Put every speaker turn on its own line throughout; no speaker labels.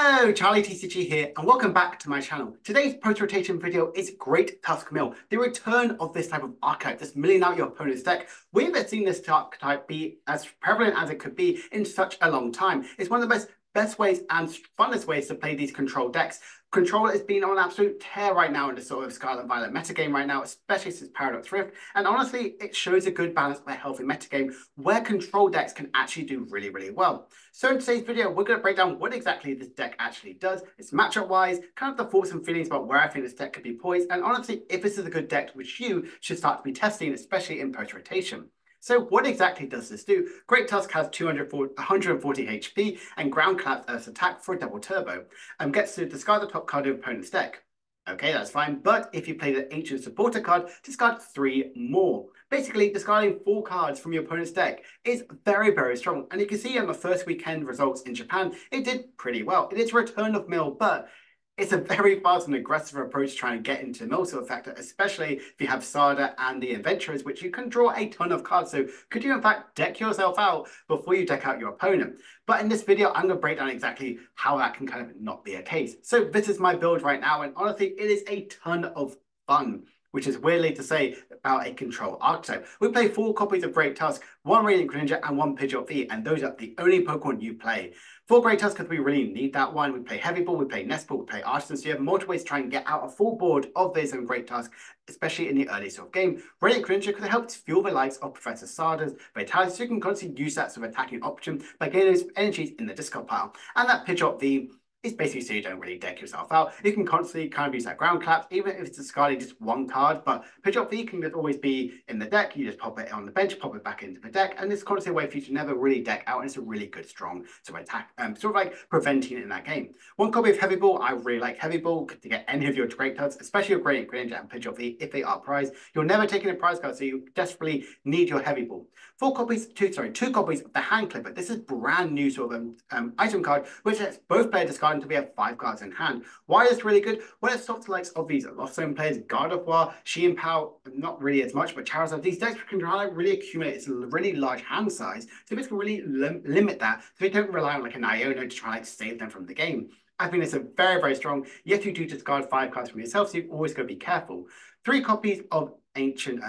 Hello, Charlie TCG here, and welcome back to my channel. Today's post-rotation video is Great Tusk Mill, the return of this type of archetype that's milling out your opponent's deck. We haven't seen this archetype be as prevalent as it could be in such a long time. It's one of the best ways and funnest ways to play these control decks. Control has been on an absolute tear right now in the sort of Scarlet Violet metagame right now, especially since Paradox Rift. And honestly, it shows a good balance of a healthy metagame where control decks can actually do really, really well. So in today's video, we're going to break down what exactly this deck actually does. It's matchup-wise, kind of the thoughts and feelings about where I think this deck could be poised, and honestly, if this is a good deck which you should start to be testing, especially in post-rotation. So what exactly does this do? Great Tusk has 140 HP and Ground Collapse Earth's attack for a double turbo, and gets to discard the top card of your opponent's deck. Okay, that's fine, but if you play the Ancient Supporter card, discard 3 more. Basically, discarding 4 cards from your opponent's deck is very, very strong. And you can see in the first weekend results in Japan, it did pretty well. It is a return of Mill, but it's a very fast and aggressive approach to trying to get into Mill sort of factor, especially if you have Sada and the Adventurers, which you can draw a ton of cards. So could you in fact deck yourself out before you deck out your opponent? But in this video, I'm going to break down exactly how that can kind of not be a case. So this is my build right now, and honestly, it is a ton of fun, which is weirdly to say about a control archetype. We play 4 copies of Great Tusk, 1 Radiant Greninja, and 1 Pidgeot V, and those are the only Pokemon you play. For Great Tusk, because we really need that one, we play Heavy Ball, we play Nest Ball, we play Artisan, so you have multiple ways to try and get out a full board of this and Great Tusk, especially in the early sort of game. Radiant Greninja because it helps fuel the likes of Professor Sada's Vitality, so you can constantly use that sort of attacking option by getting those energies in the discard pile. And that Pidgeot V is basically so you don't really deck yourself out. You can constantly kind of use that Ground Collapse, even if it's discarding just 1 card, but Pidgeot V can just always be in the deck. You just pop it on the bench, pop it back into the deck, and it's constantly a way for you to never really deck out, and it's a really good, strong sort of attack, sort of like preventing it in that game. 1 copy of Heavy Ball, I really like Heavy Ball to get any of your Great Tusk, especially your Great Greninja and Pidgeot V, if they are prized. You're never taking a prize card, so you desperately need your Heavy Ball. 2 copies of the Hand Clipper. This is brand new sort of item card, which lets both players discard until we have 5 cards in hand. Why is it really good? Well, it stops the likes of these Lost Zone players, Gardevoir, Shein Pao, not really as much, but Charizard. These decks can really accumulate. It's a really large hand size, so this can really limit that, so we don't rely on like an Iono to try to save them from the game. I think it's a very, very strong. Yes, you do discard 5 cards from yourself, so you've always got to be careful. 3 copies of Ancient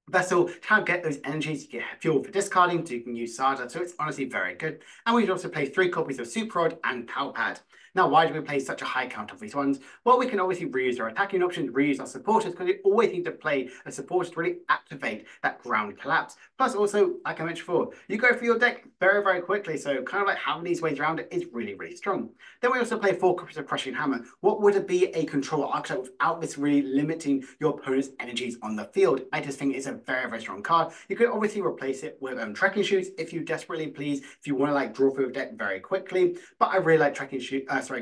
Vessel to kind of get those energies, you get fuel for discarding, so you can use Sada, so it's honestly very good. And we also play 3 copies of Super Rod and Power Pad. Now, why do we play such a high count of these ones? Well, we can obviously reuse our attacking options, reuse our supporters, because we always need to play a supporter to really activate that Ground Collapse. Plus, also, like I mentioned before, you go through your deck very, very quickly, so kind of like having these ways around it is really, really strong. Then we also play 4 copies of Crushing Hammer. What would it be a control archetype without this really limiting your opponent's energies on the field? I just think it's a very, very strong card. You could obviously replace it with Trekking Shoes if you desperately please, if you want to like draw through a deck very quickly. But I really like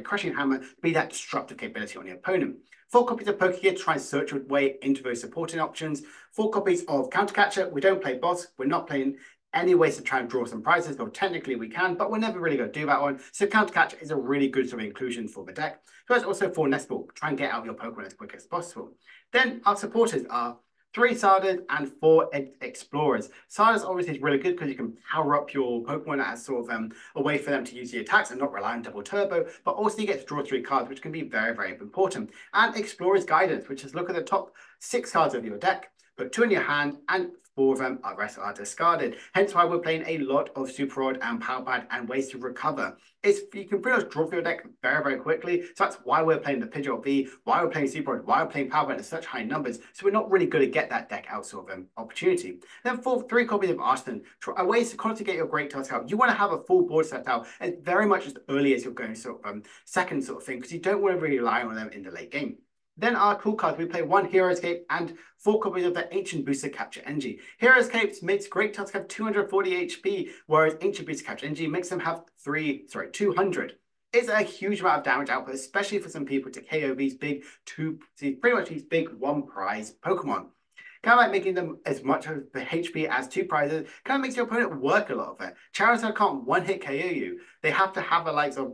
Crushing Hammer to be that disruptive capability on your opponent. 4 copies of Pokegear to try and search your way into those supporting options. 4 copies of Countercatcher. We don't play boss. We're not playing any ways to try and draw some prizes, though technically we can, but we're never really going to do that one. So Countercatcher is a really good sort of inclusion for the deck. So that's also 4 Nest Ball. Try and get out your Pokemon as quick as possible. Then our supporters are 3 Sardas and 4 Explorers. Sardas obviously is really good because you can power up your Pokemon as sort of a way for them to use the attacks and not rely on double turbo, but also you get to draw 3 cards, which can be very, very important. And Explorer's Guidance, which is look at the top 6 cards of your deck, put 2 in your hand, and 4 of them are discarded. Hence why we're playing a lot of Super Rod and Power Pad and ways to recover. You can pretty much draw for your deck very, very quickly. So that's why we're playing the Pidgeot V, why we're playing Super Rod, why we're playing Power Pad in such high numbers. So we're not really going to get that deck out sort of opportunity. Then 3 copies of Artisan. Ways to constantly get your Great Tusk out. You want to have a full board set out as very much as early as you're going sort of second sort of thing, because you don't want to really rely on them in the late game. Then our cool cards, we play 1 Hero's Cape and 4 copies of the Ancient Booster Capture Energy. Hero's Cape makes Great Tusk have 240 HP, whereas Ancient Booster Capture Energy makes them have 200. It's a huge amount of damage output, especially for some people to KO these big pretty much these big 1 prize Pokemon. Kind of like making them as much of the HP as 2 prizes, kind of makes your opponent work a lot of it. Charizard can't 1-hit KO you. They have to have the likes of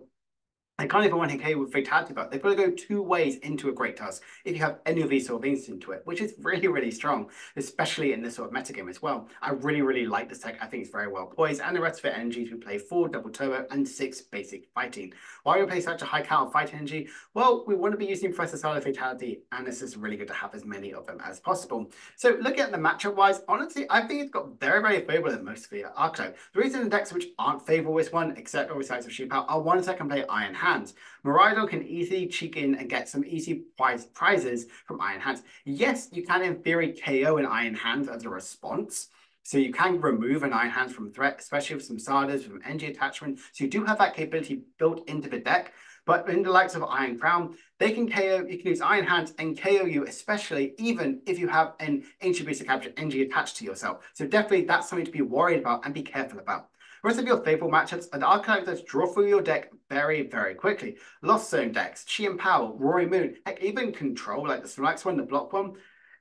They can't even one-hit KO with Fatality Belt. They've got to go two ways into a Great Tusk if you have any of these sort of things into it, which is really, really strong, especially in this sort of metagame as well. I really, really like this deck. I think it's very well poised, and the rest of it energy to play 4 double turbo and 6 basic fighting. Why we play such a high count of fight energy? Well, we want to be using Professor Silo Fatality, and it's just really good to have as many of them as possible. So looking at the matchup wise, honestly, I think it's got very, very favorable in most of the archetype. The reason the decks which aren't favorable with one, except or besides of Sheep Out, are ones that can play Iron Hands. Miraidon can easily cheek in and get some easy prizes from Iron Hands. Yes, you can in theory KO an Iron Hands as a response. So you can remove an Iron Hands from threat, especially with some Sardas, from NG attachment. So you do have that capability built into the deck. But in the likes of Iron Crown, they can KO, you can use Iron Hands and KO you, especially even if you have an Ancient Beast of Capture NG attached to yourself. So definitely that's something to be worried about and be careful about. The rest of your favorable matchups are the archetypes that draw through your deck very, very quickly. Lost Zone decks, Chi and Power, Roaring Moon, heck, even Control, like the Snorlax one, the block one.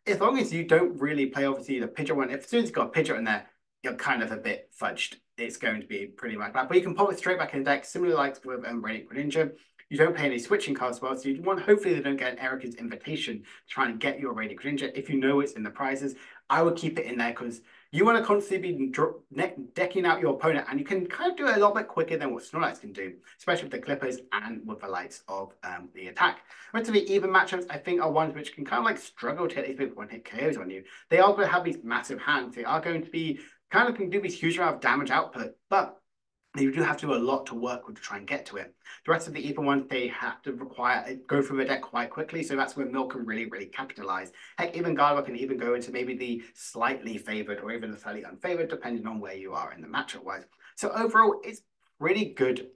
As long as you don't really play, obviously, the Pidgeot one, if as soon as you've got a Pidgeot in there, you're kind of a bit fudged. It's going to be pretty much bad. But you can pop it straight back in the deck, similarly like with Radiant Greninja. You don't play any switching cards well, so you want hopefully they don't get an Erica's invitation to try and get your Radiant Greninja. If you know it's in the prizes, I would keep it in there because you want to constantly be decking out your opponent, and you can kind of do it a lot bit quicker than what Snorlax can do, especially with the Clippers and with the likes of the attack. Relatively even matchups, I think, are ones which can kind of like struggle to hit these big one-hit KOs on you. They are going to have these massive hands. They are going to be kind of can do these huge amount of damage output, but you do have to do a lot to work with to try and get to it. The rest of the even ones, they have to go through the deck quite quickly, so that's where Mill can really, really capitalize. Heck, even Gardevoir can even go into maybe the slightly favored or even the slightly unfavored, depending on where you are in the matchup-wise. So overall, it's pretty good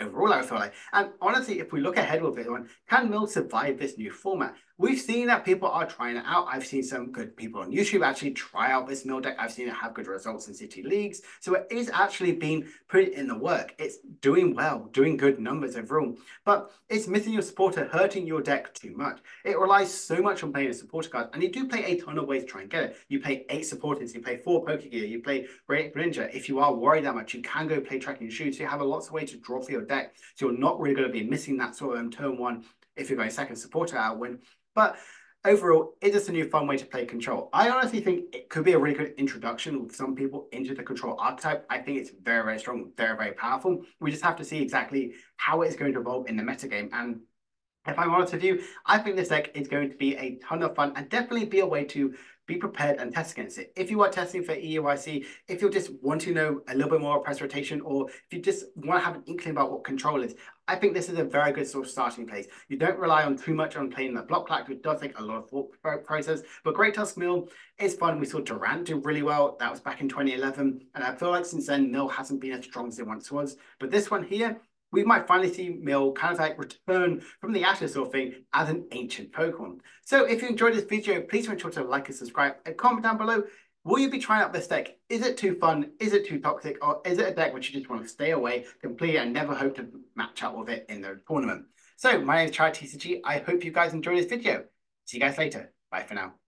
overall, I feel like. And honestly, if we look ahead with it, can Mill survive this new format? We've seen that people are trying it out. I've seen some good people on YouTube actually try out this Mill deck. I've seen it have good results in city leagues. So it is actually being put in the work. It's doing well, doing good numbers overall. But it's missing your supporter, hurting your deck too much. It relies so much on playing a supporter card. And you do play a ton of ways to try and get it. You play 8 supporters, you play 4 Pokegear, you play Great Ninja. If you are worried that much, you can go play Tracking Shoes. So you have lots of ways to draw for your deck. So you're not really going to be missing that sort of turn one if you're going second supporter out win. But overall, it is a new fun way to play Control. I honestly think it could be a really good introduction with some people into the Control archetype. I think it's very, very strong, very, very powerful. We just have to see exactly how it's going to evolve in the metagame. And if I'm honest with you, I think this deck is going to be a ton of fun and definitely be a way to be prepared and test against it. If you are testing for EUIC, if you just want to know a little bit more about press rotation, or if you just want to have an inkling about what Control is, I think this is a very good sort of starting place. You don't rely on too much on playing the block clack, which does take a lot of thought process, but Great Tusk Mill is fun. We saw Durant do really well. That was back in 2011, and I feel like since then, Mill hasn't been as strong as it once was. But this one here, we might finally see Mill kind of like return from the ashes sort of thing as an ancient Pokemon. So if you enjoyed this video, please make sure to like and subscribe and comment down below. Will you be trying out this deck? Is it too fun? Is it too toxic? Or is it a deck which you just want to stay away completely and never hope to match up with it in the tournament? So my name is TCG. I hope you guys enjoyed this video. See you guys later. Bye for now.